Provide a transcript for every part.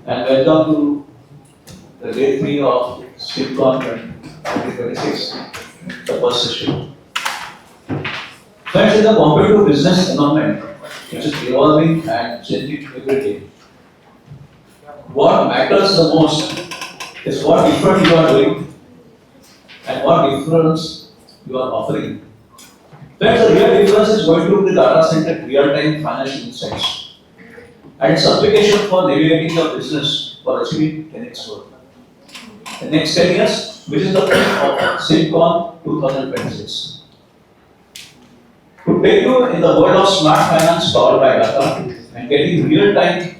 and welcome to the day 3 of CIMCON 2026, the first session. Friends, in the competitive business environment, which is evolving and changing every day, what matters the most is what different you are doing and what difference you are offering. Friends, the real difference is going to be the data-centric real-time financial insights and its application for navigating your business for achieving 10x growth. The next 10 years, which is the theme of CIMCON 2026. To take you in the world of smart finance powered by data and getting real-time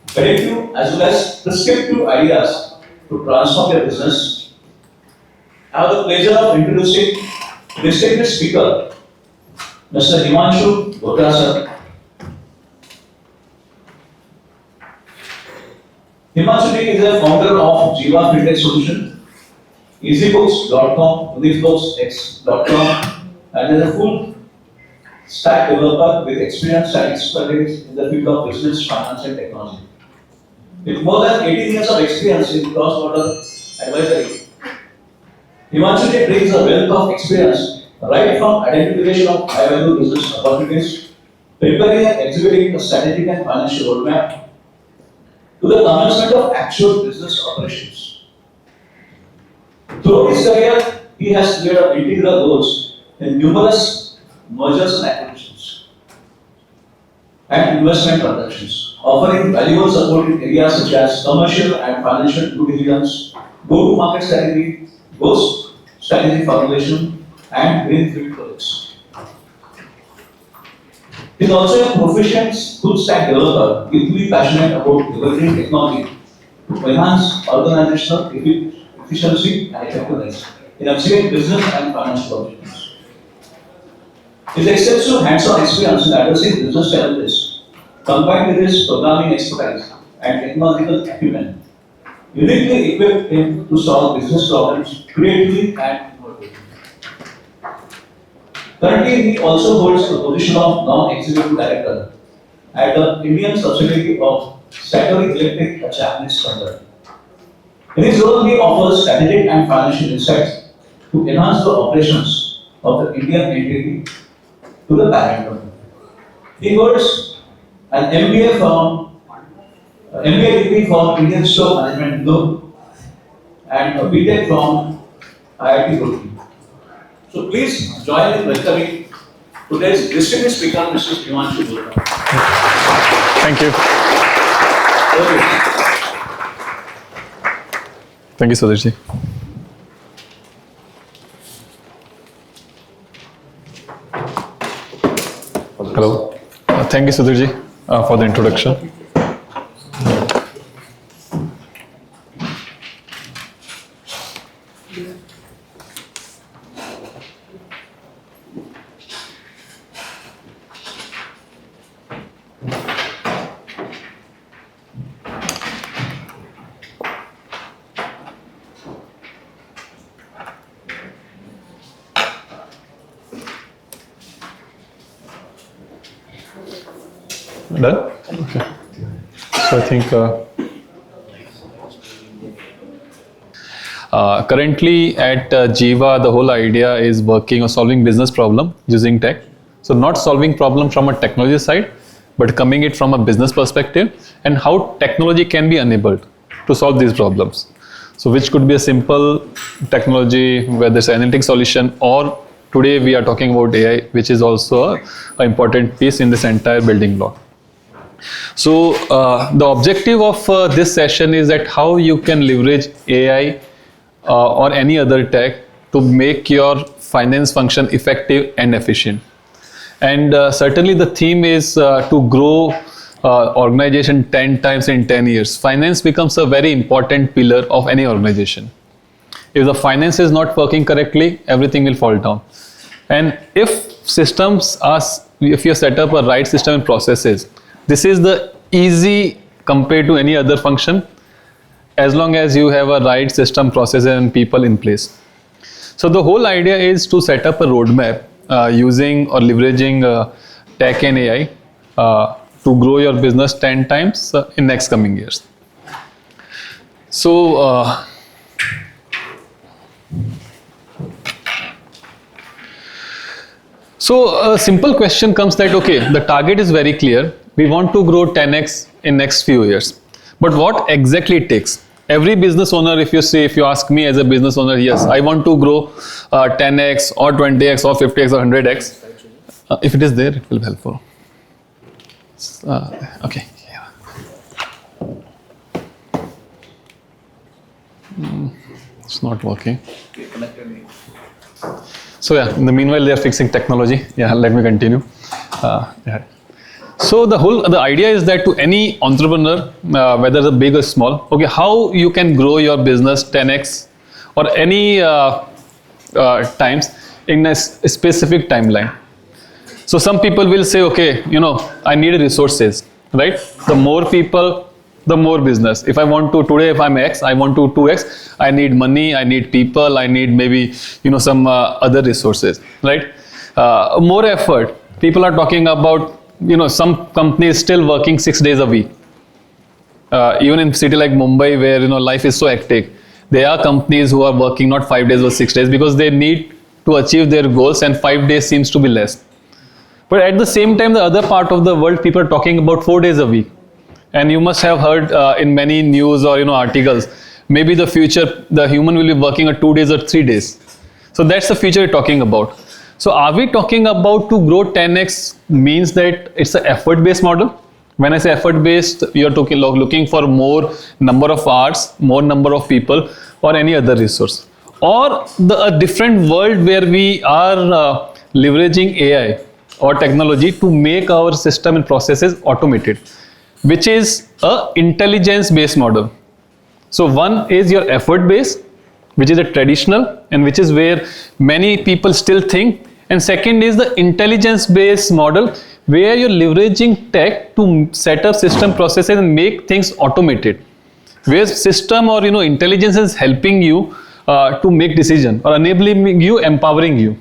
predictive as well as prescriptive ideas to transform your business, I have the pleasure of introducing distinguished speaker, Mr. Himanshu Godara sir. Himanshu is a founder of Jiva Fintech Solution, Easybookz.com, UniflowX.com, and is a full stack developer with experience and expertise in the field of business, finance, and technology. With more than 18 years of experience in cross-border advisory, Himanshu brings a wealth of experience right from identification of high-value business opportunities, preparing and executing a strategic and financial roadmap, to the commencement of actual business operations. Throughout his career, he has played an integral roles in numerous mergers and acquisitions and investment transactions, offering valuable support in areas such as commercial and financial due diligence, go-to-market strategy, ghost strategy formulation, and greenfield projects. He is also a proficient full-stack developer, deeply passionate about leveraging technology to enhance organizational efficiency and effectiveness in achieving business and financial objectives. His extensive hands-on experience in addressing business challenges, combined with his programming expertise and technological acumen, uniquely equipped him to solve business problems creatively and innovatively. Currently, he also holds the position of non-executive director at the Indian subsidiary of Satori Electric, a Japanese company. In his role, he offers strategic and financial insights to enhance the operations of the Indian entity to the parent company. He holds an MBA degree from Indian Store Management Group and a BTech from IIT Roorkee. So please join in welcoming today's distinguished speaker, Mr. Himanshu Godara. Thank you. Thank you, Sudhirji. Hello. Thank you, Sudhirji, for the introduction. Done? Okay. So I think currently at Jiva, the whole idea is working on solving business problem using tech. So not solving problem from a technology side, but coming it from a business perspective and how technology can be enabled to solve these problems. So which could be a simple technology, whether it's an analytic solution, or today we are talking about AI, which is also an important piece in this entire building block. So the objective of this session is that how you can leverage AI or any other tech to make your finance function effective and efficient. And certainly the theme is to grow organization 10 times in 10 years. Finance becomes a very important pillar of any organization. If the finance is not working correctly, everything will fall down. And if you set up a right system and processes, this is the easy compared to any other function, as long as you have a right system, processes and people in place. So the whole idea is to set up a roadmap using or leveraging tech and AI to grow your business 10 times in next coming years. So, a simple question comes that, okay, the target is very clear. We want to grow 10x in next few years. But what exactly it takes? Every business owner, if you ask me as a business owner, yes, I want to grow 10x or 20x or 50x or 100x. If it is there, it will be helpful. Okay. Yeah. It's not working. So yeah, in the meanwhile, they are fixing technology. Yeah, let me continue. Yeah. So the idea is that to any entrepreneur, whether the big or small, okay, how you can grow your business 10x or any times in a specific timeline. So some people will say, okay, I need resources, right? The more people, the more business. If I want to today, if I'm X, I want to 2x. I need money, I need people, I need maybe some other resources, right? More effort. People are talking about some companies still working 6 days a week. Even in city like Mumbai, where life is so hectic, there are companies who are working not 5 days or 6 days because they need to achieve their goals, and 5 days seems to be less. But at the same time, the other part of the world, people are talking about 4 days a week. And you must have heard in many news or articles, maybe the future, the human will be working on 2 days or 3 days. So that's the future we're talking about. So are we talking about to grow 10x means that it's an effort-based model? When I say effort-based, you're looking for more number of hours, more number of people, or any other resource. Or a different world where we are leveraging AI or technology to make our system and processes automated, which is a intelligence-based model. So one is your effort-based, which is a traditional and which is where many people still think. And second is the intelligence-based model where you're leveraging tech to set up system processes and make things automated. Where system or intelligence is helping you to make decision or enabling you, empowering you.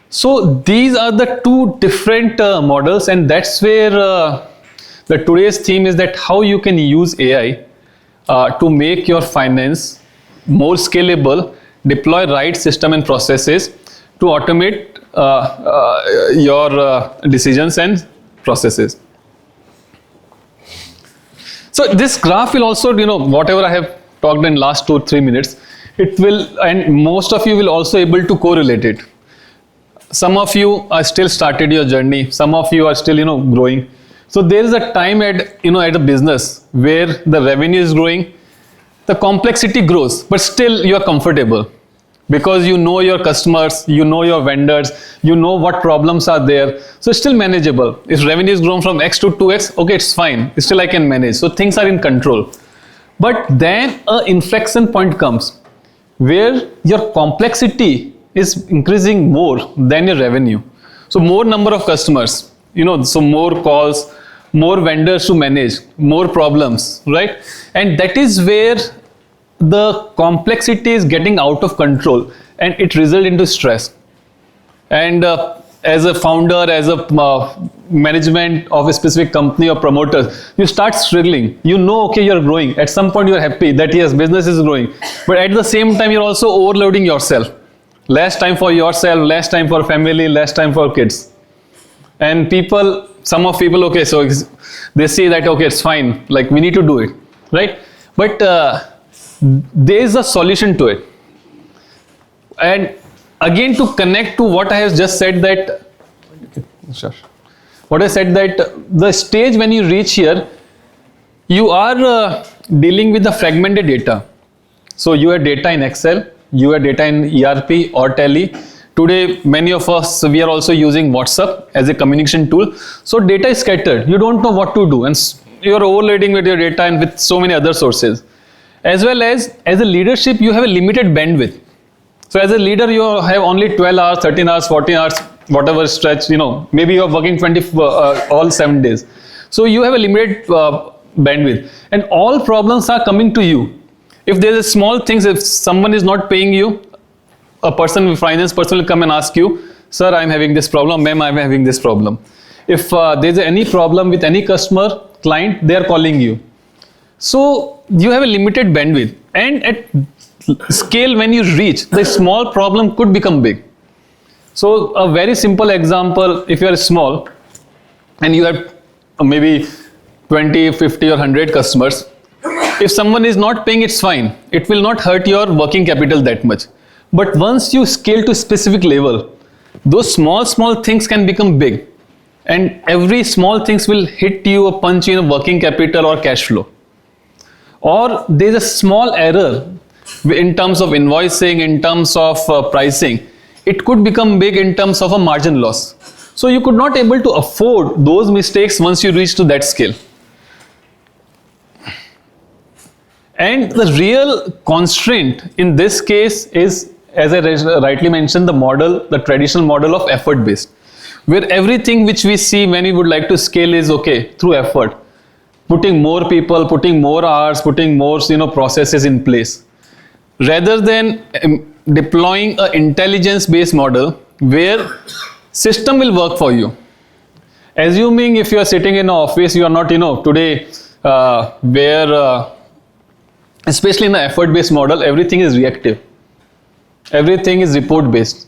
So these are the two different models, and that's where the today's theme is that how you can use AI to make your finance more scalable, deploy right system and processes to automate your decisions and processes. So this graph will also, whatever I have talked in last 2 or 3 minutes, it will, and most of you will also able to correlate it. Some of you are still started your journey. Some of you are still, growing. So there is a time at a business where the revenue is growing, the complexity grows, but still you are comfortable because you know your customers, you know your vendors, you know what problems are there. So it's still manageable. If revenue is grown from X to 2X, okay, it's fine. Still I can manage. So things are in control. But then an inflection point comes where your complexity is increasing more than your revenue. So more number of customers, so more calls, more vendors to manage, more problems, right? And that is where the complexity is getting out of control and it results into stress. And as a founder, as a management of a specific company or promoters, you start struggling. Okay, you're growing. At some point you're happy that yes, business is growing. But at the same time, you're also overloading yourself. Less time for yourself, less time for family, less time for kids. And some of people, okay, so they say that, okay, it's fine, like we need to do it, right? But there is a solution to it. And again, to connect to what I have just said that, the stage when you reach here, you are dealing with the fragmented data. So you have data in Excel, you have data in ERP or Tally. Today, many of us, we are also using WhatsApp as a communication tool. So data is scattered. You don't know what to do. And you're overloading with your data and with so many other sources. As well as a leadership, you have a limited bandwidth. So as a leader, you have only 12 hours, 13 hours, 14 hours, whatever stretch, maybe you're working all 7 days. So you have a limited bandwidth. And all problems are coming to you. If there's a small things, if someone is not paying you, a finance person will come and ask you, sir, I'm having this problem, ma'am, I'm having this problem. If there's any problem with any customer, client, they are calling you. So you have a limited bandwidth, and at scale, when you reach, the small problem could become big. So a very simple example, if you are small and you have maybe 20, 50 or 100 customers, if someone is not paying, it's fine. It will not hurt your working capital that much. But once you scale to a specific level, those small things can become big. And every small things will hit you a punch in a working capital or cash flow. Or there's a small error in terms of invoicing, in terms of pricing. It could become big in terms of a margin loss. So you could not able to afford those mistakes once you reach to that scale. And the real constraint in this case is, as I rightly mentioned, the model, the traditional model of effort based, where everything which we see when we would like to scale is okay through effort, putting more people, putting more hours, putting more processes in place, rather than deploying an intelligence based model where system will work for you. Assuming if you are sitting in an office, you are not today where especially in the effort based model, everything is reactive, everything is report based.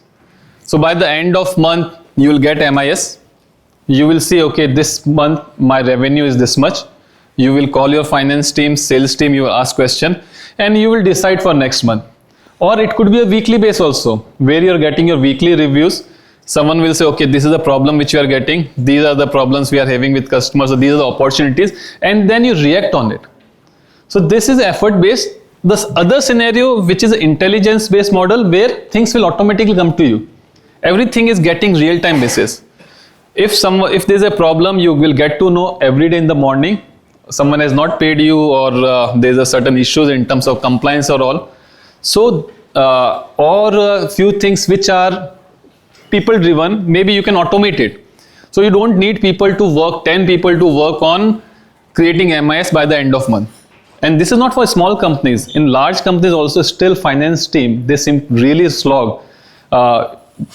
So by the end of month you will get MIS, you will see, okay, this month my revenue is this much. You will call your finance team, sales team, you will ask question, and you will decide for next month. Or it could be a weekly base also, where you are getting your weekly reviews. Someone will say, okay, this is the problem which you are getting, these are the problems we are having with customers, or these are the opportunities, and then you react on it. So this is effort based. The other scenario, which is an intelligence based model, where things will automatically come to you. Everything is getting real time basis. If there's a problem, you will get to know every day in the morning. Someone has not paid you, or there's a certain issues in terms of compliance or all. So or a few things which are people driven, maybe you can automate it. So you don't need people to work, 10 people to work on creating MIS by the end of month. And this is not for small companies. In large companies also, still finance team, they seem really slog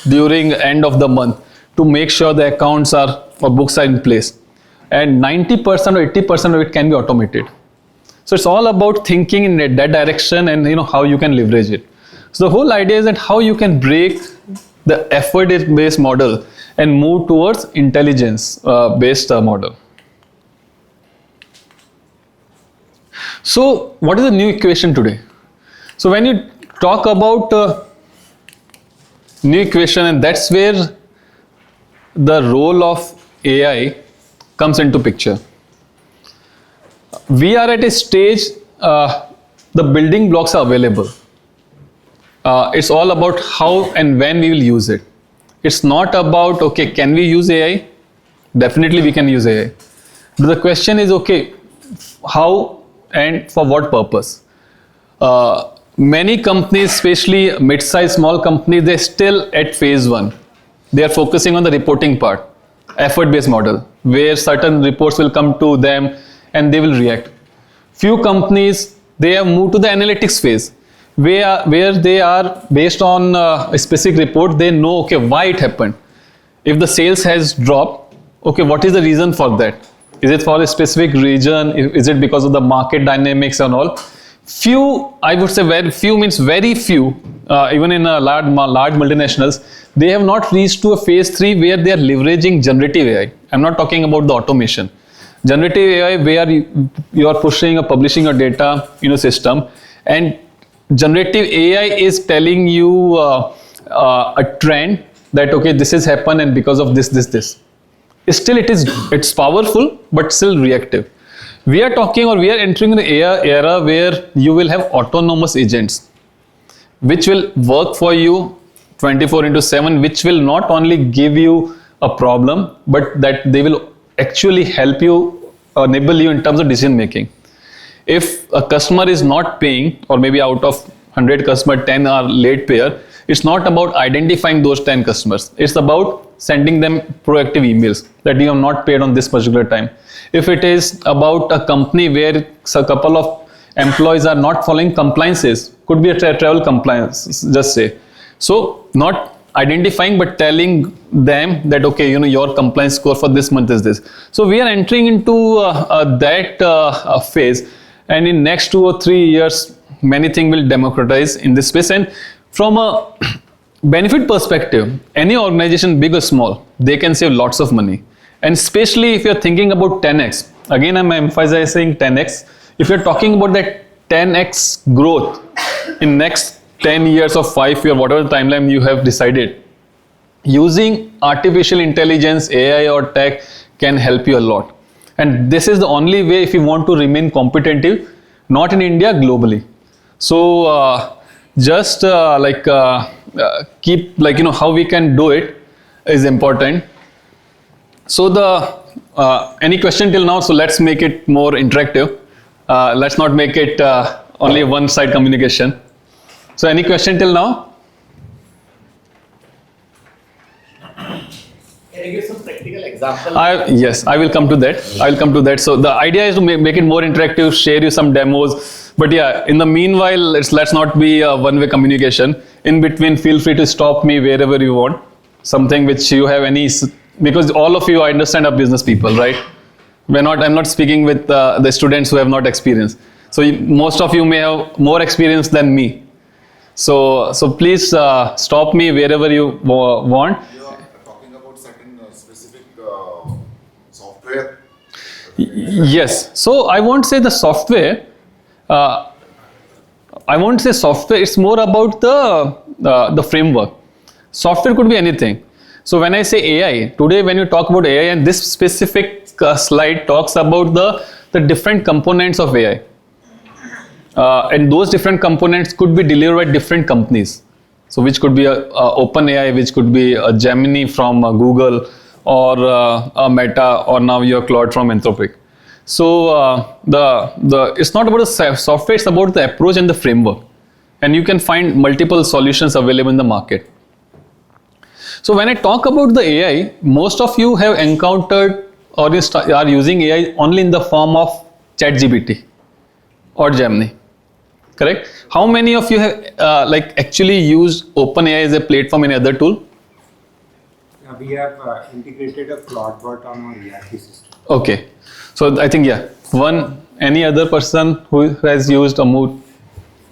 during end of the month to make sure the accounts are or books are in place. And 90% or 80% of it can be automated. So it's all about thinking in that direction and how you can leverage it. So the whole idea is that how you can break the effort based model and move towards intelligence based model. So what is the new equation today? So when you talk about new equation, and that's where the role of AI comes into picture. We are at a stage, the building blocks are available. It's all about how and when we will use it. It's not about, okay, can we use AI? Definitely we can use AI. But the question is, okay, how and for what purpose? Many companies, especially mid-sized small companies, they're still at phase 1. They are focusing on the reporting part, effort-based model, where certain reports will come to them and they will react. Few companies, they have moved to the analytics phase, where they are based on a specific report, they know, okay, why it happened. If the sales has dropped, okay, what is the reason for that? Is it for a specific region? Is it because of the market dynamics and all? Few, I would say very few means very few, even in a large multinationals, they have not reached to a phase 3 where they are leveraging generative AI. I'm not talking about the automation. Generative AI, where you are pushing or publishing your data in a system, and generative AI is telling you a trend that, okay, this has happened and because of this. Still it's powerful, but still reactive. We are talking, or we are entering an era where you will have autonomous agents, which will work for you 24/7, which will not only give you a problem, but that they will actually help you, enable you in terms of decision making. If a customer is not paying, or maybe out of 100 customers, 10 are late payer, it's not about identifying those 10 customers. It's about sending them proactive emails that you have not paid on this particular time. If it is about a company where a couple of employees are not following compliances, could be a travel compliance, just say. So not identifying, but telling them that, okay, your compliance score for this month is this. So we are entering into that phase. and in next 2 or 3 years, many things will democratize in this space. And from a benefit perspective, any organization, big or small, they can save lots of money. And especially if you're thinking about 10x, again I'm emphasizing 10x. If you're talking about that 10x growth in next 10 years or 5 years, whatever timeline you have decided, using artificial intelligence, AI or tech can help you a lot. And this is the only way if you want to remain competitive, not in India, globally. So keep how we can do it is important. So any question till now? So let's make it more interactive. Let's not make it only one side communication. So any question till now? Can you give some practical example? Yes, I will come to that. So the idea is to make it more interactive, share you some demos. But yeah, in the meanwhile, let's not be a one-way communication. In between, feel free to stop me wherever you want. Something which you have because all of you, I understand, are business people, right? I'm not speaking with the students who have not experience. So most of you may have more experience than me. So please stop me wherever you want. You are talking about certain specific software. Yes. So I won't say the software. It's more about the framework. Software could be anything. So when I say AI, today when you talk about AI, and this specific slide talks about the different components of AI. And those different components could be delivered by different companies. So which could be a OpenAI, which could be a Gemini from Google, or a Meta, or now your Claude from Anthropic. So it's not about the software, it's about the approach and the framework. And you can find multiple solutions available in the market. So when I talk about the AI, most of you have encountered or are using AI only in the form of ChatGPT or Gemini, correct? How many of you have actually used OpenAI as a platform in other tool? We have integrated a CloudBot on our ERP system. Okay, so I think any other person who has used a mood?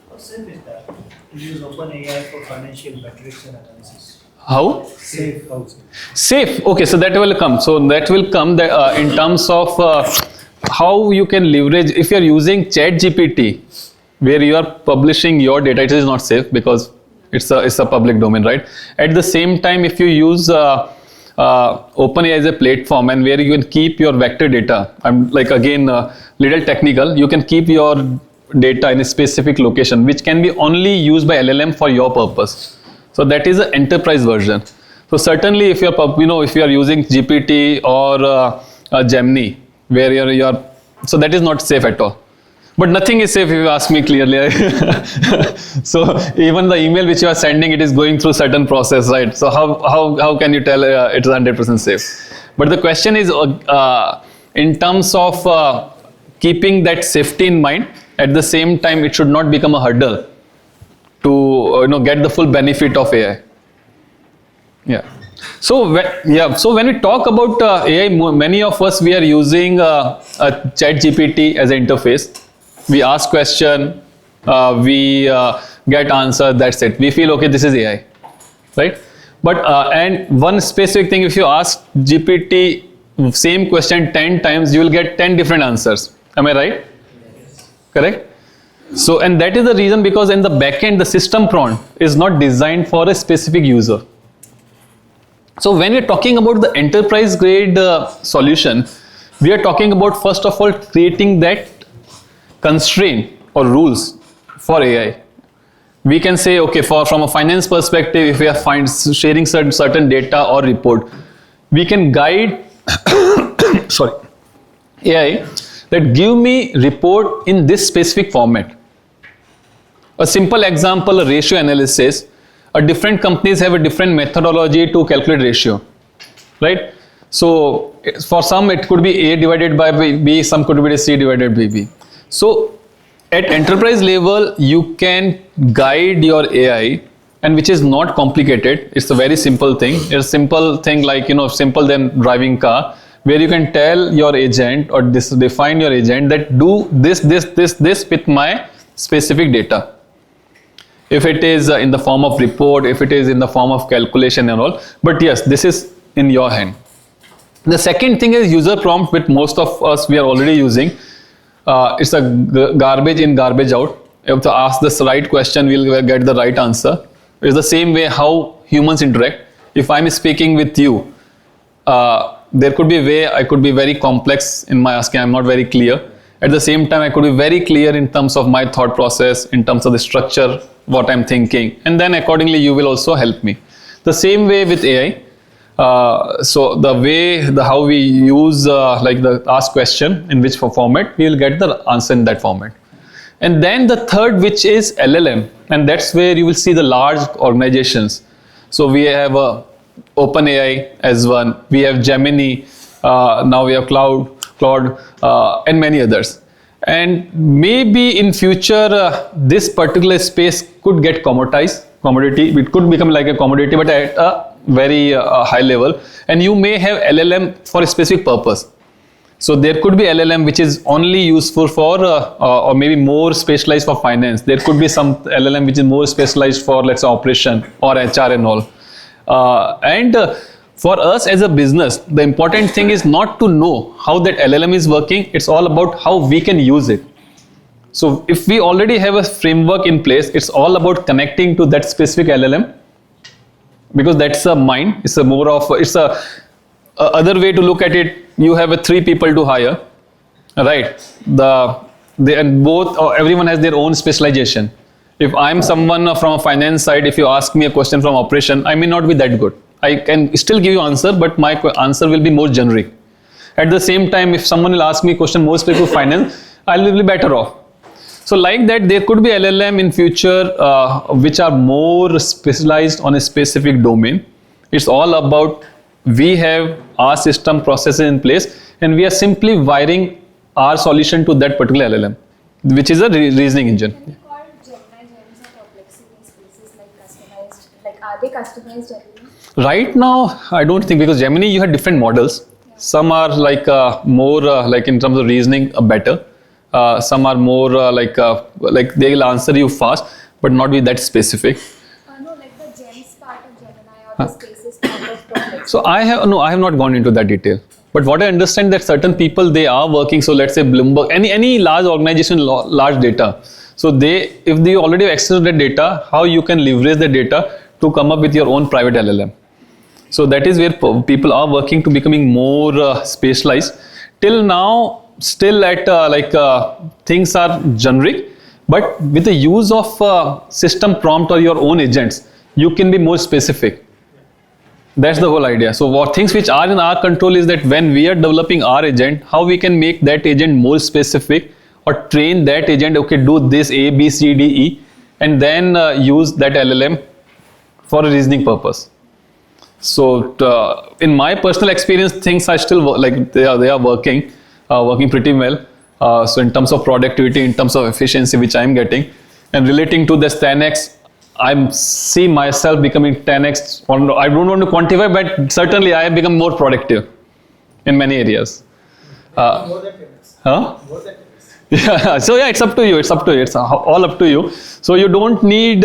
How safe is that? To use OpenAI for financial metrics and analysis. How? Safe. How safe? Safe. Okay, so that will come. So that will come in terms of how you can leverage. If you are using ChatGPT, where you are publishing your data, it is not safe because it's a public domain, right? At the same time, if you use OpenAI as a platform and where you can keep your vector data, I'm little technical. You can keep your data in a specific location, which can be only used by LLM for your purpose. So that is an enterprise version. So certainly, if you are using GPT or Gemini, where you're so that is not safe at all. But nothing is safe if you ask me clearly. So even the email which you are sending, it is going through certain process, right? So how can you tell it is 100% safe? But the question is in terms of keeping that safety in mind. At the same time, it should not become a hurdle to get the full benefit of AI. Yeah. So when we talk about AI, many of us, we are using a ChatGPT as an interface. We ask question, we get answer. That's it. We feel okay. This is AI, right? But and one specific thing, if you ask GPT same question 10 times, you will get 10 different answers. Am I right? Yes. Correct. So, and that is the reason, because in the backend, the system prompt is not designed for a specific user. So when we're talking about the enterprise grade solution, we are talking about, first of all, creating that constraint or rules for AI. We can say, okay, from a finance perspective, if we are sharing certain data or report, we can guide AI that give me report in this specific format. A simple example, a ratio analysis. Different companies have a different methodology to calculate ratio, right? So for some it could be A divided by B, some could be C divided by B. So at enterprise level, you can guide your AI, and which is not complicated. It's a very simple thing. It's a simple thing like, simple than driving car. where you can tell your agent or define your agent that do this with my specific data. If it is in the form of report, if it is in the form of calculation and all, but yes, this is in your hand. The second thing is user prompt, which most of us we are already using. It's a garbage in, garbage out. You have to ask the right question, we'll get the right answer. It's the same way how humans interact. If I'm speaking with you, there could be a way I could be very complex in my asking, I'm not very clear. At the same time, I could be very clear in terms of my thought process, in terms of the structure, what I'm thinking, and then accordingly you will also help me. The same way with AI. So the way, how we use like the ask question, in which format, we will get the answer in that format. And then the third, which is LLM, and that's where you will see the large organizations. So we have OpenAI as one, we have Gemini, now we have Claude, and many others. And maybe in future, this particular space could get commodity. It could become like a commodity, but at a very high level. And you may have LLM for a specific purpose. So there could be LLM which is only useful for, or maybe more specialized for finance. There could be some LLM which is more specialized for, let's say, operation or HR and all. For us as a business, the important thing is not to know how that LLM is working. It's all about how we can use it. So if we already have a framework in place, it's all about connecting to that specific LLM, because that's a mind. It's a more of, it's a other way to look at it. You have 3 people to hire, right? And both, everyone has their own specialization. If I'm someone from a finance side, if you ask me a question from operation, I may not be that good. I can still give you answer, but my answer will be more generic. At the same time, if someone will ask me a question more specific to finance, I will be better off. So like that, there could be LLM in future which are more specialized on a specific domain. It's all about we have our system processes in place and we are simply wiring our solution to that particular LLM, which is a reasoning engine. Can you call Gemini gems or perplexity spaces like customized? Like, are they customized LLMs? Right now, I don't think, because Gemini you have different models. Some are like more like in terms of reasoning better. Some are more like they will answer you fast, but not be that specific. No, like the gems part of Gemini or the spaces part of perplexity. So I have not gone into that detail. But what I understand that certain people, they are working. So let's say Bloomberg, any large organization, large data. So if they already have access to that data, how you can leverage the data to come up with your own private LLM. So that is where people are working to becoming more specialized. Till now, still at things are generic, but with the use of system prompt or your own agents, you can be more specific. That's the whole idea. So what things which are in our control is that when we are developing our agent, how we can make that agent more specific or train that agent, okay, do this A, B, C, D, E, and then use that LLM for a reasoning purpose. So in my personal experience, things are still like they are working pretty well. So in terms of productivity, in terms of efficiency, which I'm getting, and relating to this 10x, I see myself becoming 10x. I don't want to quantify, but certainly I have become more productive in many areas. More than 10x. Huh? More than 10x. Yeah. So yeah, it's up to you. It's all up to you. So you don't need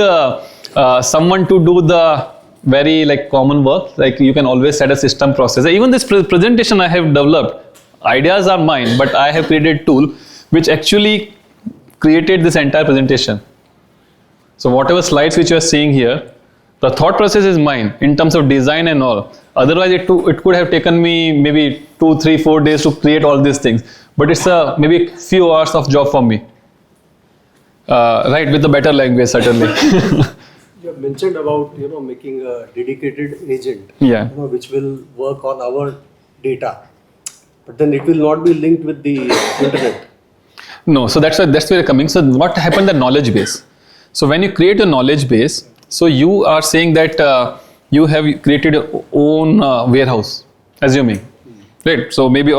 someone to do the very like common work. Like you can always set a system process. Even this presentation I have developed, ideas are mine, but I have created a tool which actually created this entire presentation. So whatever slides which you are seeing here, the thought process is mine in terms of design and all. Otherwise, it could have taken me maybe 2, 3, 4 days to create all these things. But it's maybe a few hours of job for me. Right, with a better language, certainly. You have mentioned about making a dedicated agent, Yeah. Which will work on our data, but then it will not be linked with the internet. No, so that's where you're coming. So what happened? The knowledge base. So when you create a knowledge base, so you are saying that you have created your own warehouse, assuming, right? So maybe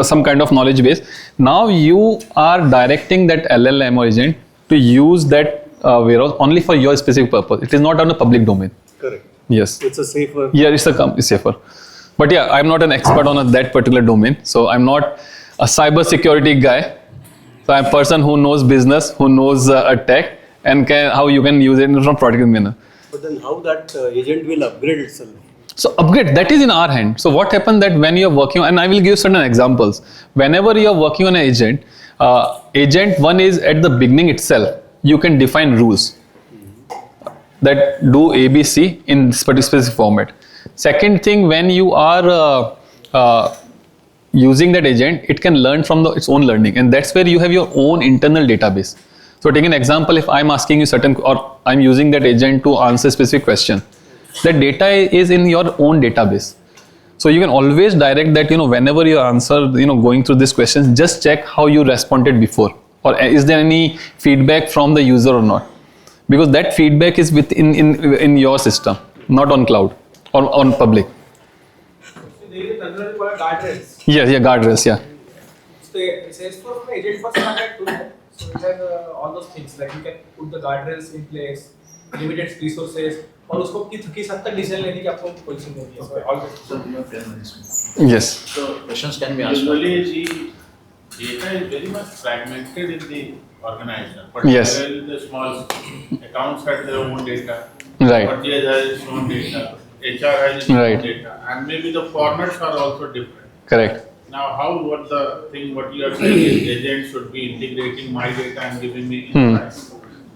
some kind of knowledge base. Now you are directing that LLM or agent to use that warehouse only for your specific purpose. It is not on a public domain. Correct. Yes. It's a safer. Yeah, it's safer. But yeah, I'm not an expert on that particular domain. So I'm not a cyber security guy. So I'm a person who knows business, who knows a tech, and how you can use it in a practical manner. But then how that agent will upgrade itself? So upgrade, that is in our hand. So what happened that when you're working, and I will give certain examples. Whenever you're working on an agent, agent 1 is at the beginning itself, you can define rules that do ABC in this specific format. Second thing, when you are using that agent, it can learn from its own learning, and that's where you have your own internal database. So take an example, if I'm asking you certain, or I'm using that agent to answer a specific question, that data is in your own database. So you can always direct that, whenever you answer, going through these questions, just check how you responded before, or is there any feedback from the user or not, because that feedback is in your system, not on cloud or on public. There is another guardrails. Yeah, guardrails, yeah. So Salesforce agent first started to, so it has all those things like you can put the guardrails in place, limited resources, और उसको किस हद तक decision लेने की आपको position देनी है. So all that. So you have 10 minutes. Yes. So questions can be asked. Usually the data is very much fragmented in the organization. Yes. Particularly the small accounts have their own data. Right. Purchase has its own data. HR has its own Right. data. And maybe the formats are also different. Correct. Now what you are saying is agents should be integrating my data and giving me insights.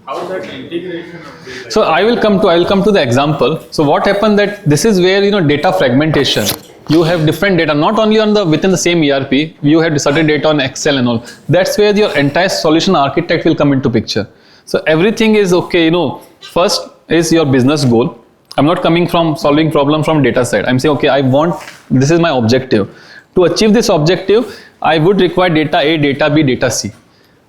How is that integration of data? So I will come to the example. So what happened that this is where data fragmentation. You have different data, not only within the same ERP. You have certain data on Excel and all. That's where your entire solution architect will come into picture. So everything is okay. First is your business goal. I'm not coming from solving problem from data side. I'm saying okay, this is my objective. To achieve this objective, I would require data A, data B, data C.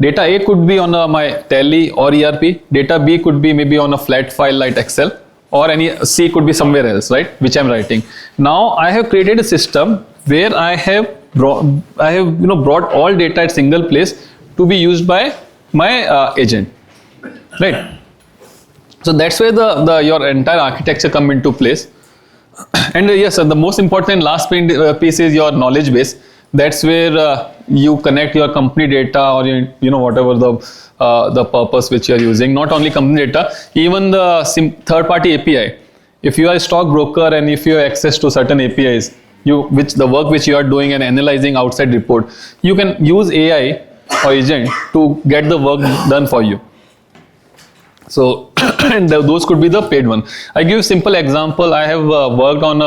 Data A could be on my Tally or ERP. Data B could be maybe on a flat file like Excel, or any C could be somewhere else, right? Which I'm writing. Now I have created a system where I have brought all data at single place to be used by my agent, right? So that's where your entire architecture come into place. And yes, the most important last piece is your knowledge base. That's where you connect your company data, or whatever the purpose which you are using. Not only company data, even the third-party API. If you are a stockbroker and if you have access to certain APIs, the work which you are doing and analyzing outside report, you can use AI or agent to get the work done for you. So and those could be the paid one. I give you a simple example. I have worked on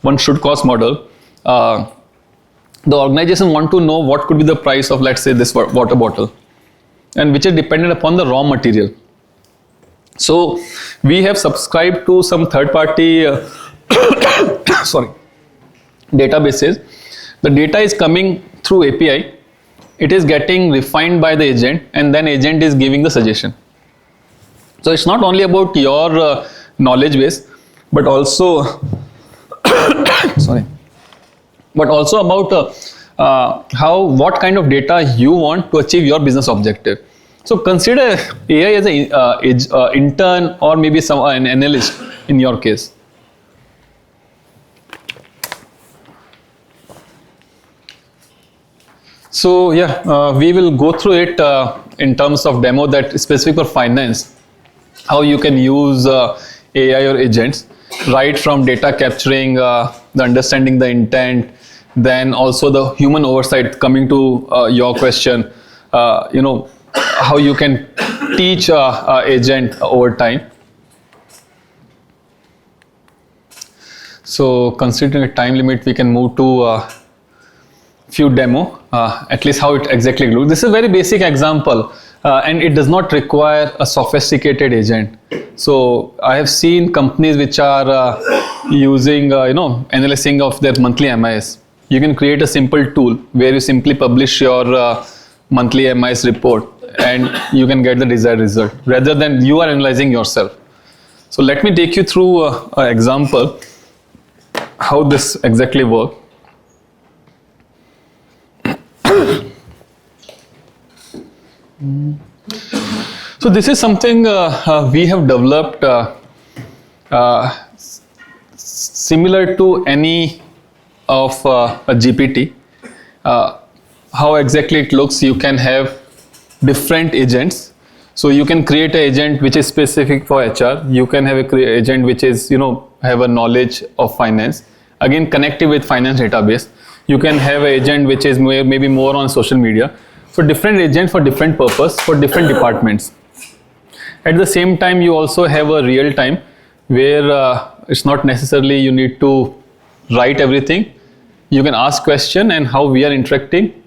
one should cost model. The organization want to know what could be the price of, let's say, this water bottle, and which is dependent upon the raw material. So we have subscribed to some third-party databases. The data is coming through API. It is getting refined by the agent, and then agent is giving the suggestion. So it's not only about your knowledge base, but also about what kind of data you want to achieve your business objective. So consider AI as an intern, or maybe an analyst in your case. So yeah, we will go through it in terms of demo that specific for finance. How you can use AI or agents, right from data capturing, the understanding the intent, then also the human oversight. Coming to your question, how you can teach agent over time. So considering a time limit, we can move to few demo, at least how it exactly looks. This is a very basic example. And it does not require a sophisticated agent. So I have seen companies which are using, analyzing of their monthly MIS. You can create a simple tool where you simply publish your monthly MIS report, and you can get the desired result rather than you are analyzing yourself. So let me take you through an example how this exactly works. So this is something we have developed similar to any of a GPT, how exactly it looks, you can have different agents. So you can create an agent which is specific for HR. You can have a agent which is, have a knowledge of finance. Again, connected with finance database. You can have an agent which is maybe more on social media. So different agents for different purpose, for different departments. At the same time, you also have a real time where it's not necessarily you need to write everything. You can ask question and how we are interacting.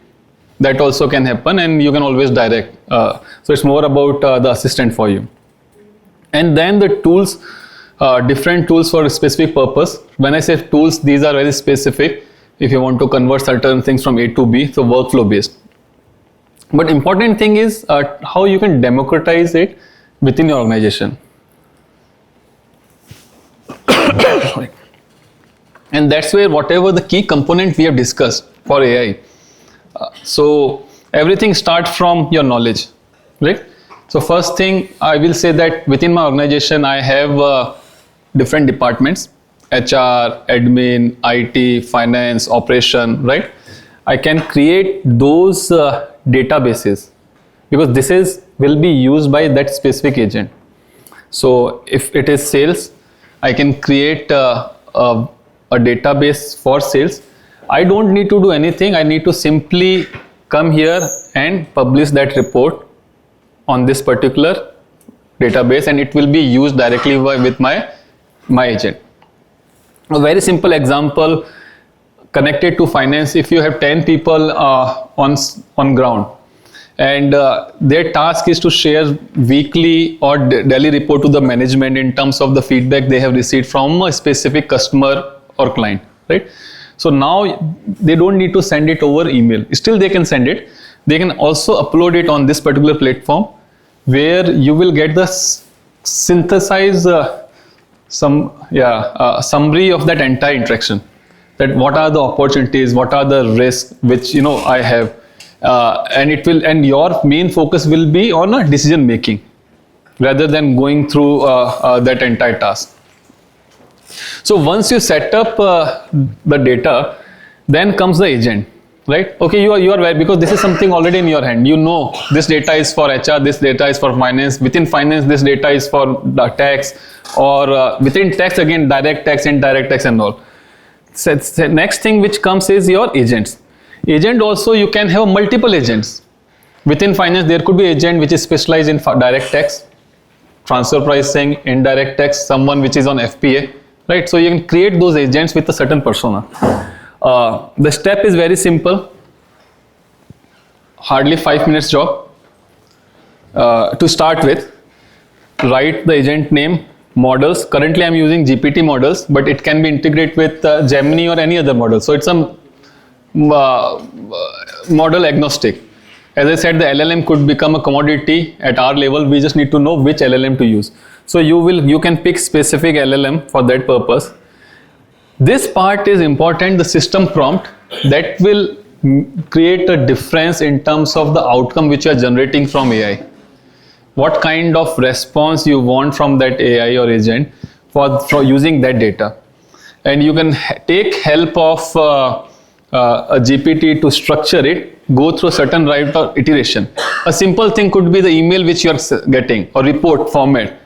That also can happen, and you can always direct. So it's more about the assistant for you. And then the tools, different tools for a specific purpose. When I say tools, these are very specific. If you want to convert certain things from A to B, so workflow based. But important thing is how you can democratize it within your organization. Sorry. And that's where whatever the key component we have discussed for AI. So everything starts from your knowledge, right? So first thing I will say that within my organization I have different departments: HR, admin, IT, finance, operation, right? I can create those databases because this will be used by that specific agent. So if it is sales, I can create a database for sales. I don't need to do anything. I need to simply come here and publish that report on this particular database, and it will be used directly with my agent. A very simple example connected to finance: if you have 10 people on ground, and their task is to share weekly or daily report to the management in terms of the feedback they have received from a specific customer or client, right? So now they don't need to send it over email. Still they can send it. They can also upload it on this particular platform where you will get the synthesized summary of that entire interaction. That what are the opportunities, what are the risks which I have, and your main focus will be on a decision making rather than going through that entire task. So once you set up the data, then comes the agent, right? Okay, you are right, because this is something already in your hand. This data is for HR, this data is for finance. Within finance, this data is for the tax, or within tax again, direct tax, indirect tax, and all. So the next thing which comes is your agents. Agent also, you can have multiple agents. Within finance, there could be agent which is specialized in direct tax, transfer pricing, indirect tax, someone which is on FPA. Right, so you can create those agents with a certain persona. The step is very simple, hardly 5 minutes job. To start with, write the agent name, models. Currently I'm using GPT models, but it can be integrated with Gemini or any other model. So it's a model agnostic. As I said, the LLM could become a commodity at our level. We just need to know which LLM to use. So you can pick specific LLM for that purpose. This part is important, the system prompt, that will create a difference in terms of the outcome which you are generating from AI. What kind of response you want from that AI or agent for using that data. And you can take help of a GPT to structure it, go through a certain route of iteration. A simple thing could be the email which you are getting, or report format.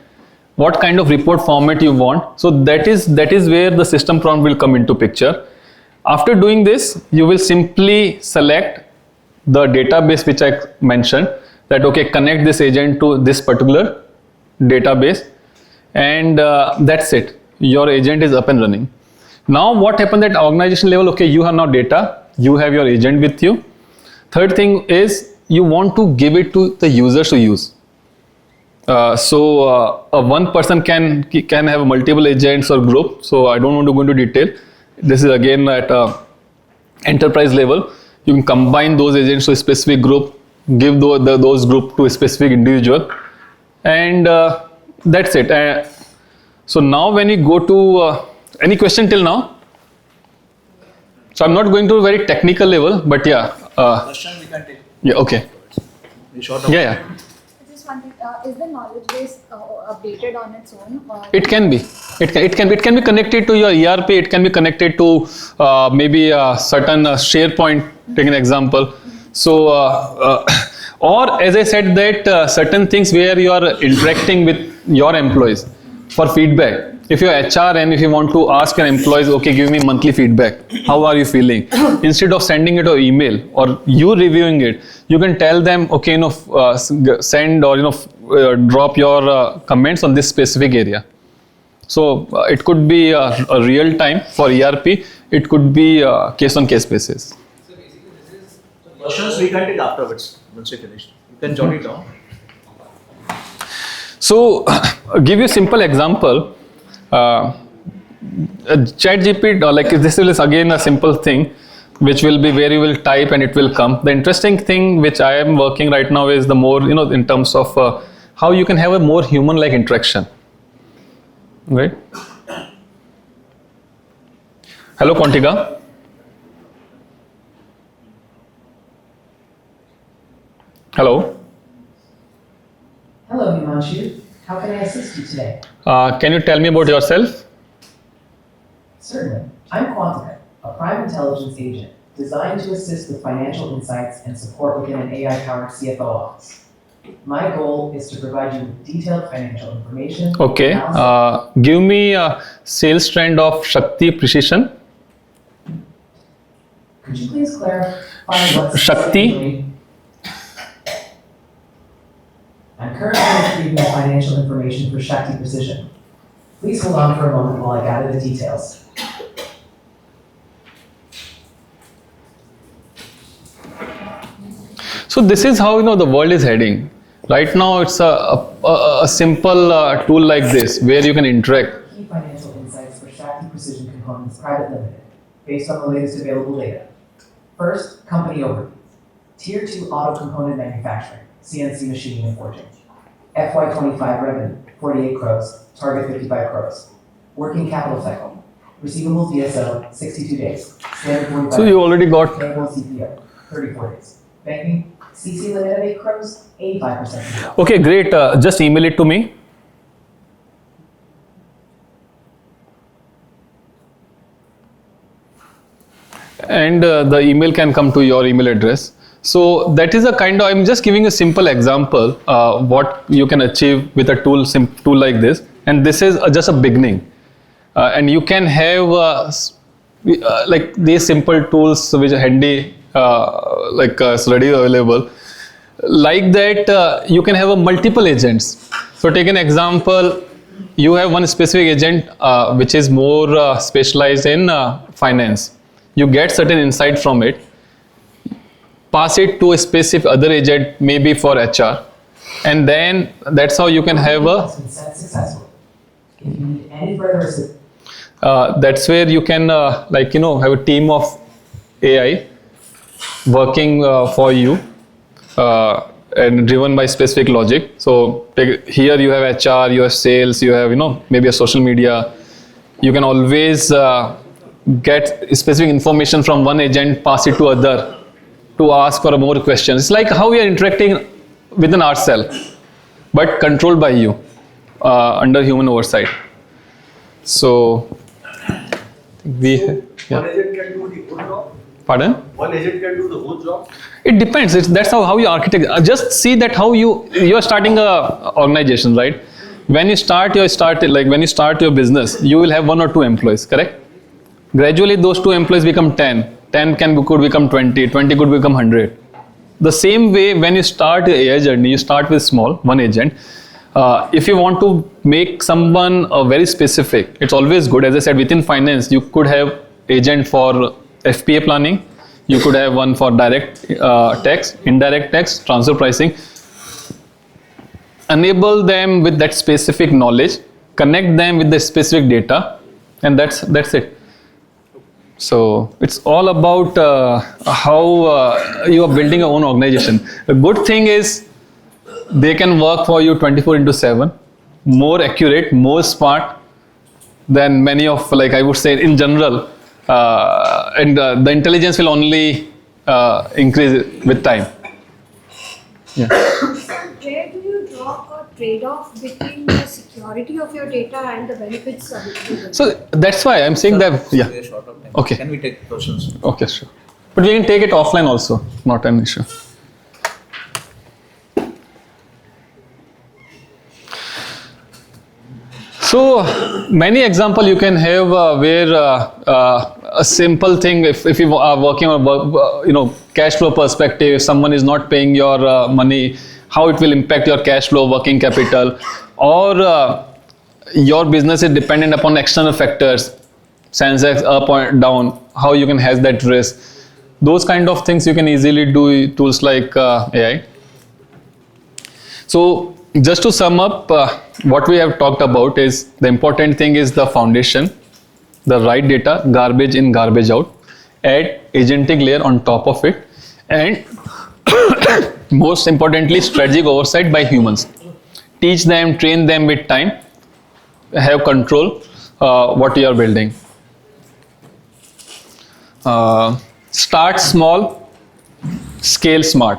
What kind of report format you want. So that is where the system prompt will come into picture. After doing this, you will simply select the database which I mentioned, that okay, connect this agent to this particular database, and that's it. Your agent is up and running. Now what happened at organization level? Okay, you have now data, you have your agent with you. Third thing is you want to give it to the users to use. So one person can have multiple agents or group. So I don't want to go into detail. This is again at enterprise level. You can combine those agents to a specific group, give those group to a specific individual, and that's it. So now when you go to any question till now? So I'm not going to a very technical level, but yeah. Question we can take. Yeah. Okay. Short Yeah. I just just one thing. Is the knowledge base updated on its own? Or It can be. It can be connected to your ERP. It can be connected to maybe a certain SharePoint. Take an example. So, or as I said, that certain things where you are interacting with your employees for feedback. If you're HR and if you want to ask your employees, okay, give me monthly feedback. How are you feeling? Instead of sending it or email or you reviewing it, you can tell them, okay, send or drop your comments on this specific area. So it could be a real time for ERP. It could be case on case basis. So basically, this is questions we can take afterwards once we finish. You can jot it down. So, give you a simple example. ChatGPT, like this is again a simple thing, which will be where you will type and it will come. The interesting thing which I am working right now is the more, in terms of how you can have a more human-like interaction. Right? Hello, Quantica. Hello. Hello, Himanshu. How can I assist you today? Can you tell me about yourself? Certainly. I'm Quantica, a prime intelligence agent designed to assist with financial insights and support within an AI-powered CFO office. My goal is to provide you with detailed financial information. Okay. Give me a sales trend of Shakti Precision. Could you please clarify what Shakti. I'm currently retrieving the financial information for Shakti Precision. Please hold on for a moment while I gather the details. So this is how the world is heading. Right now, it's a simple tool like this where you can interact. Key financial insights for Shakti Precision Components Private Limited, based on the latest available data. First, company overview. Tier 2 auto component manufacturing, CNC machining and forging. FY25 revenue, 48 crores, target 55 crores. Working capital cycle, receivables DSO, 62 days. Standard 45. So you already got. Payable CPO, 34 days. Banking, CC limit at 8 crores, 85%. Okay, great. Just email it to me. And the email can come to your email address. So that is a kind of, I'm just giving a simple example what you can achieve with a tool like this. And this is just a beginning. And you can have like these simple tools which are handy, it's ready available. Like that, you can have a multiple agents. So take an example, you have one specific agent which is more specialized in finance. You get certain insight from it. Pass it to a specific other agent, maybe for HR, and then that's how you can have a. Successful. If you need any further assistance. That's where you can have a team of AI working for you and driven by specific logic. So here you have HR, you have sales, you have maybe a social media. You can always get specific information from one agent, pass it to other, to ask for more questions. It's like how we are interacting within ourselves, but controlled by you, under human oversight. So, we yeah. One agent can do the whole job? Pardon? One agent can do the whole job? It depends. That's how you architect. Just see that how you are starting a organization, right? When you start your business, you will have 1 or 2 employees, correct? Gradually, those 2 employees become 10. 10 could become 20. 20 could become 100. The same way, when you start your AI journey, you start with small, 1 agent. If you want to make someone very specific, it's always good. As I said, within finance, you could have agent for FPA planning. You could have one for direct tax, indirect tax, transfer pricing. Enable them with that specific knowledge, connect them with the specific data, and that's it. So it's all about how you are building your own organization. The good thing is they can work for you 24/7, more accurate, more smart than many of, I would say in general, and the intelligence will only increase with time. Yeah. Where do you draw trade-off between the security of your data and the benefits of it? So that's why I'm saying that, yeah. We are short of time. Okay. Can we take questions? Okay, sure. But we can take it offline also, not an issue. So many example you can have where a simple thing, if you are working on cash flow perspective, if someone is not paying your money, how it will impact your cash flow, working capital, or your business is dependent upon external factors, Sensex up or down, how you can hedge that risk. Those kind of things you can easily do with tools like AI. So just to sum up, what we have talked about is the important thing is the foundation, the right data, garbage in, garbage out, add agentic layer on top of it, and most importantly, strategic oversight by humans. Teach them, train them with time, have control what you are building. Start small, scale smart.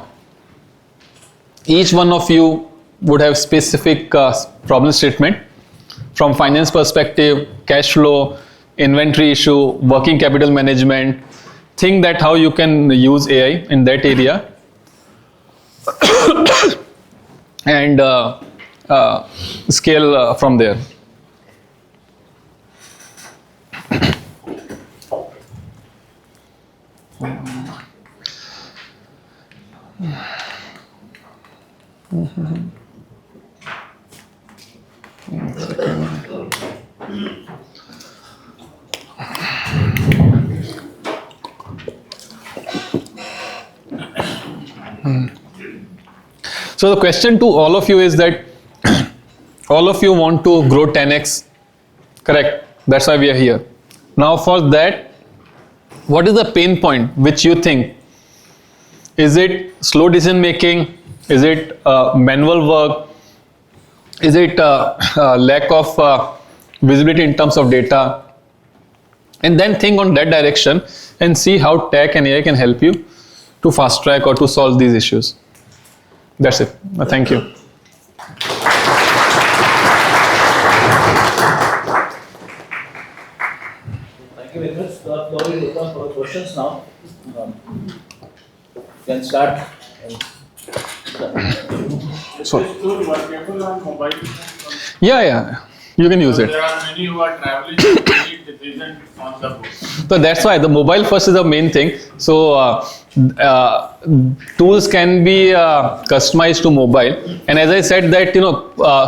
Each one of you would have specific problem statement from finance perspective, cash flow, inventory issue, working capital management. Think that how you can use AI in that area and scale from there. So the question to all of you is that all of you want to grow 10x, correct? That's why we are here. Now for that, what is the pain point which you think? Is it slow decision making? Is it manual work? Is it lack of visibility in terms of data? And then think on that direction and see how tech and AI can help you to fast track or to solve these issues. That's it. Thank you. Thank you very much. The floor is open for questions now. Can start. Sorry. So you are careful on mobile phones. Yeah. You can use it. There are many who are traveling to make decisions on the go. So that's why the mobile first is the main thing. So tools can be customized to mobile, and as I said that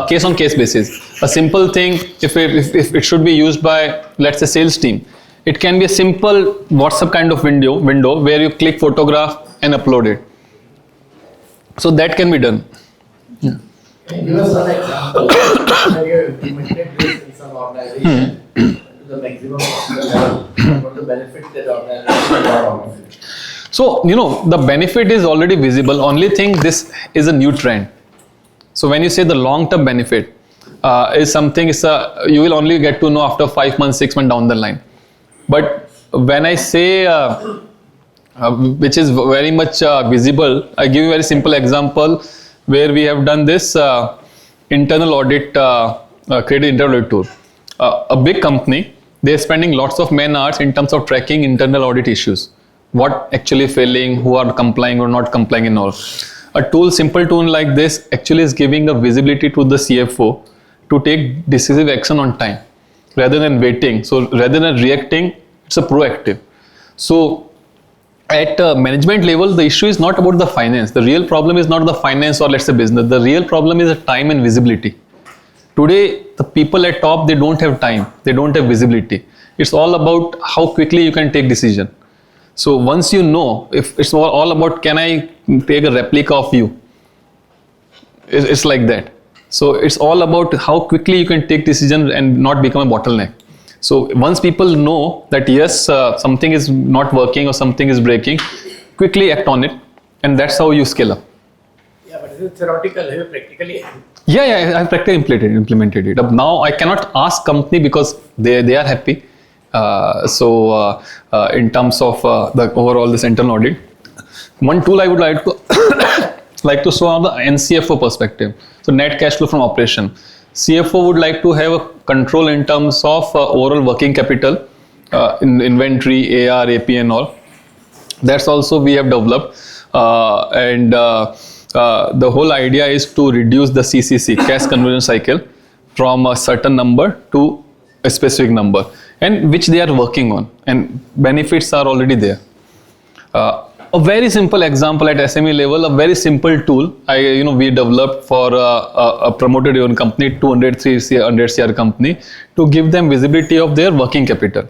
case on case basis. A simple thing, if it should be used by, let's say, sales team, it can be a simple WhatsApp kind of window where you click photograph and upload it. So that can be done. Yeah. Can you give us an example where you implemented this in some organization to the maximum possible level? What the benefit that the organization got out of it? So, the benefit is already visible. Only thing, this is a new trend. So when you say the long-term benefit is something, you will only get to know after 5 months, 6 months down the line. But when I say which is very much visible, I give you a very simple example where we have done this internal audit, created internal audit tool. A big company, they are spending lots of man hours in terms of tracking internal audit issues. What actually failing, who are complying or not complying and all. A simple tool like this actually is giving a visibility to the CFO to take decisive action on time rather than waiting. So rather than reacting, it's a proactive. So at management level, the issue is not about the finance. The real problem is not the finance or let's say business. The real problem is the time and visibility. Today, the people at top, they don't have time. They don't have visibility. It's all about how quickly you can take decision. So once you know, if it's all about can I take a replica of you, it's like that. So it's all about how quickly you can take decision and not become a bottleneck. So once people know that yes, something is not working or something is breaking, quickly act on it, and that's how you scale up. Yeah, but is it theoretical? Have you practically? Yeah, I've practically implemented it. Now I cannot ask company because they are happy. In terms of the overall this internal audit, one tool I would like to like to show on the NCFO perspective. So net cash flow from operation. CFO would like to have a control in terms of overall working capital, in inventory, AR, AP and all. That's also we have developed. The whole idea is to reduce the CCC, cash conversion cycle, from a certain number to a specific number, and which they are working on, and benefits are already there. A very simple example at SME level, a very simple tool we developed for a promoter driven company, 200 CR company, to give them visibility of their working capital.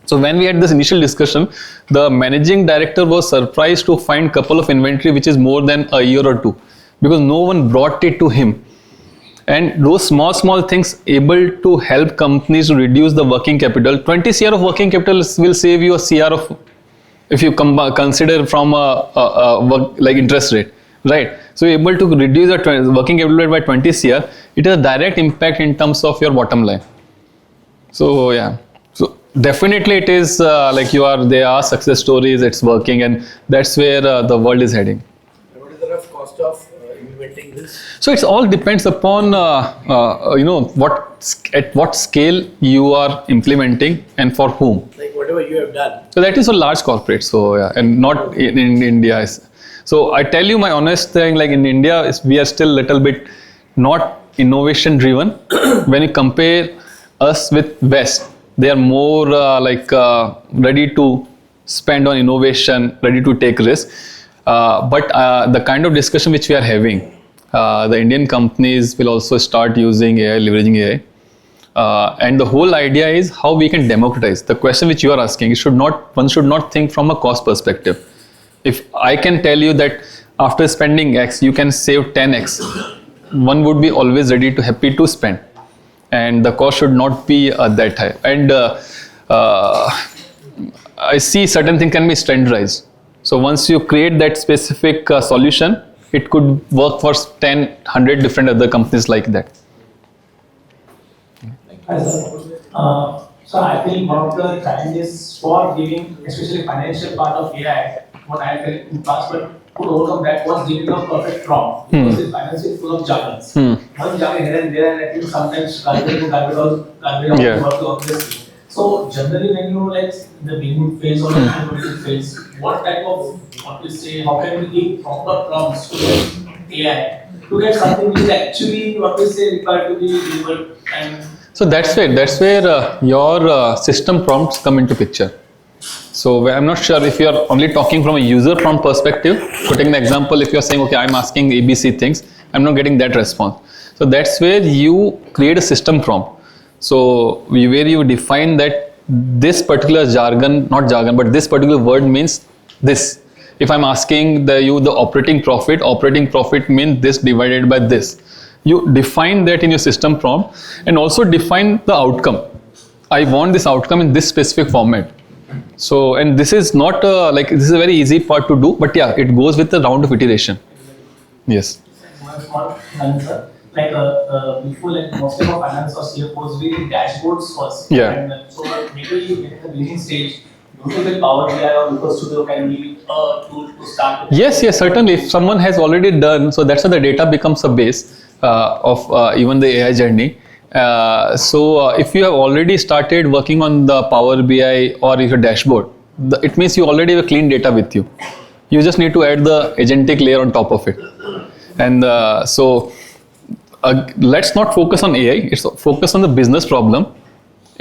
So when we had this initial discussion, the managing director was surprised to find couple of inventory which is more than a year or two, because no one brought it to him. And those small things able to help companies to reduce the working capital. 20 CR of working capital will save you a CR of, if you consider from like interest rate, right? So you're able to reduce the working capital by 20 CR. It has a direct impact in terms of your bottom line. So yeah, so definitely it is there are success stories, it's working, and that's where the world is heading. What is the rough cost of implementing this? So it all depends upon what scale you are implementing and for whom. Like whatever you have done. So that is a large corporate. So yeah, and not in India. So I tell you my honest thing, like in India, we are still little bit not innovation driven. When you compare us with West, they are more ready to spend on innovation, ready to take risk. But the kind of discussion which we are having, the Indian companies will also start using AI, leveraging AI. And the whole idea is how we can democratize. The question which you are asking, one should not think from a cost perspective. If I can tell you that after spending X, you can save 10X, one would be always happy to spend. And the cost should not be that high. And I see certain things can be standardized. So once you create that specific solution, it could work for 10, 100 different other companies like that. Hi, sir. So I think one of the challenges for giving, especially financial part of AI, what I felt in the past, but could overcome that was giving a perfect prompt. Because the finance is full of jargons. One jargon here and there, and I think sometimes garbage out obviously. So generally, when you the beginning phase or the implementation phase, what type of how can we give proper prompts to the AI to get something which is actually required to be delivered? And so that's where your system prompts come into picture. So I'm not sure if you are only talking from a user prompt perspective. Putting the example, if you are saying, okay, I'm asking ABC things, I'm not getting that response. So that's where you create a system prompt. So where you define that this particular not jargon, but this particular word means this. If I'm asking the operating profit means this divided by this. You define that in your system prompt, and also define the outcome. I want this outcome in this specific format. So, and this is not this is a very easy part to do, but yeah, it goes with the round of iteration. Yes. One small answer. Before, most of our finance or CFOs, we did dashboards first. Yeah. And so maybe at the beginning stage, with Power BI or Looker Studio can be a tool to start with. Yes, certainly. If someone has already done, so that's why the data becomes a base of even the AI journey. So if you have already started working on the Power BI or your dashboard, it means you already have a clean data with you. You just need to add the agentic layer on top of it. And let's not focus on AI, it's focus on the business problem.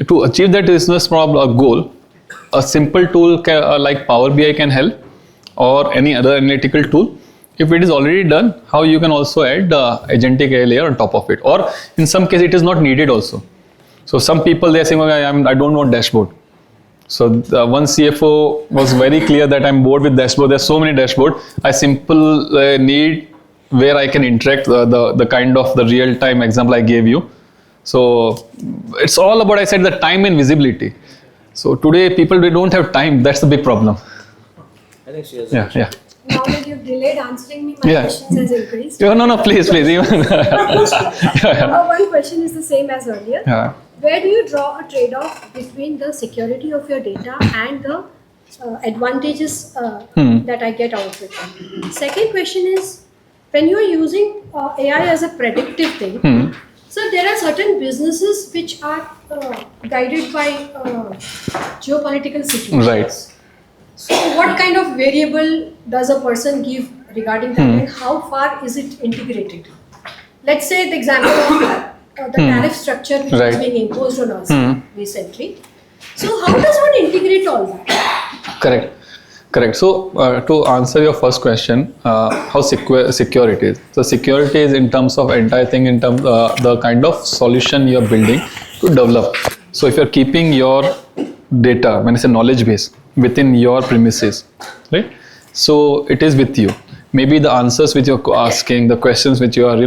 To achieve that business problem goal, a simple tool like Power BI can help, or any other analytical tool. If it is already done, how you can also add agentic AI layer on top of it, or in some case it is not needed also. So some people, they are saying, okay, I don't want dashboard. So one CFO was very clear that I'm bored with dashboard. There's so many dashboard. I simply need where I can interact, the kind of the real time example I gave you. So it's all about, I said, the time and visibility. So today people, they don't have time. That's the big problem. I think she has Yeah. Now that you've delayed answering me, my questions has increased. No, please. One question is the same as earlier. Yeah. Where do you draw a trade-off between the security of your data and the advantages that I get out of it? Second question is, when you are using AI as a predictive thing, so there are certain businesses which are guided by geopolitical situations. Right. So what kind of variable does a person give regarding that, and how far is it integrated? Let's say the example of the tariff structure which is being imposed on us recently. So how does one integrate all that? Correct. So to answer your first question, how secure it is. So security is in terms of entire thing, in terms the kind of solution you're building to develop. So if you're keeping your data, when it's a knowledge base, within your premises, right? So it is with you. Maybe the answers which you're asking, the questions which you are,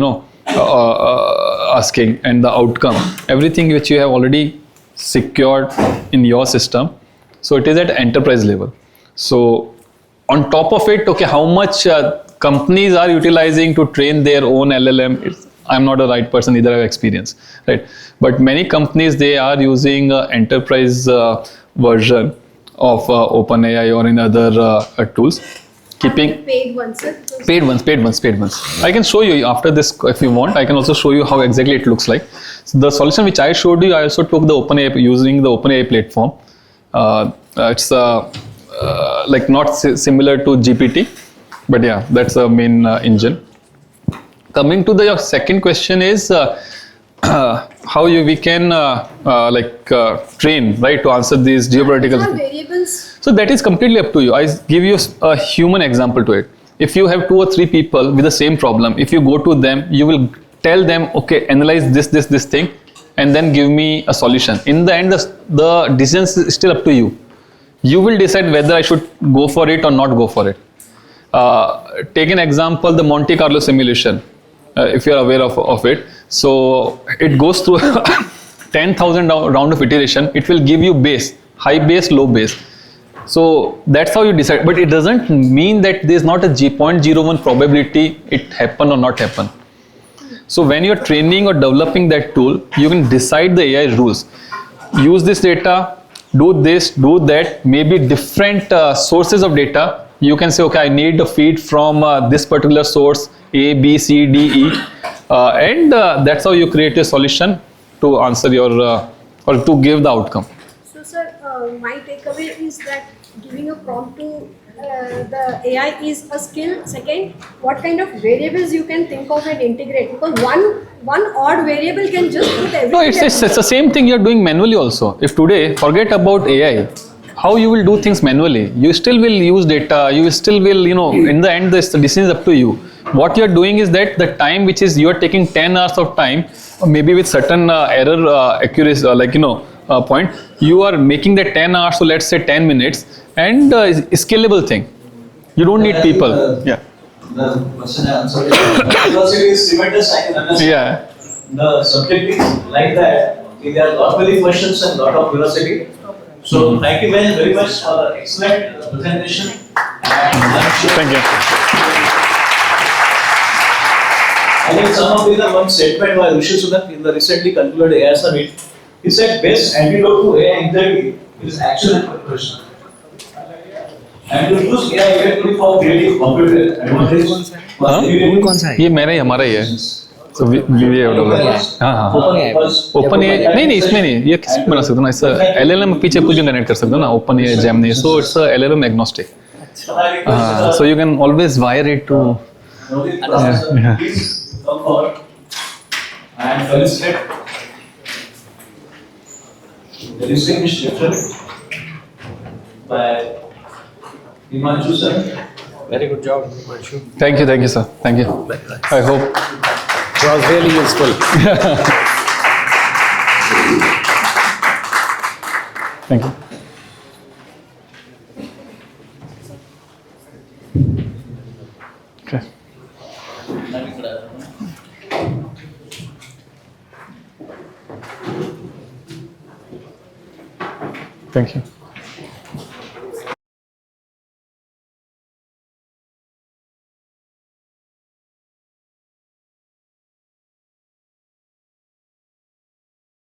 asking, and the outcome, everything which you have already secured in your system. So it is at enterprise level. So on top of it, okay, how much companies are utilizing to train their own LLM? I'm not the right person either, I have experience, right? But many companies, they are using enterprise version of OpenAI or in other tools. Keeping paid ones, sir? Paid ones. I can show you after this if you want. I can also show you how exactly it looks like. So the solution which I showed you, I also took the OpenAI using the OpenAI platform. It's like not similar to GPT, but yeah, that's the main engine. Coming to your second question is how we can train, right, to answer these geopolitical variables. So that is completely up to you. I give you a human example to it. If you have 2 or 3 people with the same problem, if you go to them, you will tell them, okay, analyze this thing, and then give me a solution. In the end, the decision is still up to you. You will decide whether I should go for it or not go for it. Take an example, the Monte Carlo simulation, if you are aware of it. So it goes through 10,000 round of iteration. It will give you base, high base, low base. So that's how you decide. But it doesn't mean that there is not a 0.01 probability it happen or not happen. So when you're training or developing that tool, you can decide the AI rules. Use this data, do this, do that, maybe different sources of data. You can say, okay, I need a feed from this particular source, A, B, C, D, E. And that's how you create a solution to answer your, or to give the outcome. So sir, my takeaway is that giving a prompt to the AI is a skill. Second, what kind of variables you can think of and integrate, because one odd variable can just put everything. No, it's the same thing you're doing manually also. If today, forget about AI, how you will do things manually. You still will use data, you still will, in the end, the decision is up to you. What you're doing is that the time which is, you're taking 10 hours of time, maybe with certain error accuracy, point, you are making that 10 hours, so let's say 10 minutes, and scalable thing. You don't need people. Yeah. The question I answered because it is tremendous, I can understand. Yeah. The subject is like that. There are lot many questions and lot of curiosity. So thank you very much for the excellent presentation. Thank you. I think some of the one statement by Rishi Sunak in the recently concluded AI summit. He said best antidote to AI anxiety is action and preparation. And to use AI effectively for creating competitive advantage. ये मेरा ही हमारा ही है. So we हाँ OpenAI नहीं इसमें नहीं ये किसी बना सकते हो ना इससे LLM पीछे कुछ जनरेट कर सकते हो ना OpenAI Gemini so it's a LLM agnostic. So you can always wire it to. Please come forward and felicitate the distinguished lecturer by Himanshu sir. Very good job, Himanshu. Thank you, sir. Thank you. I hope it was really useful. Thank you. Okay. Thank you.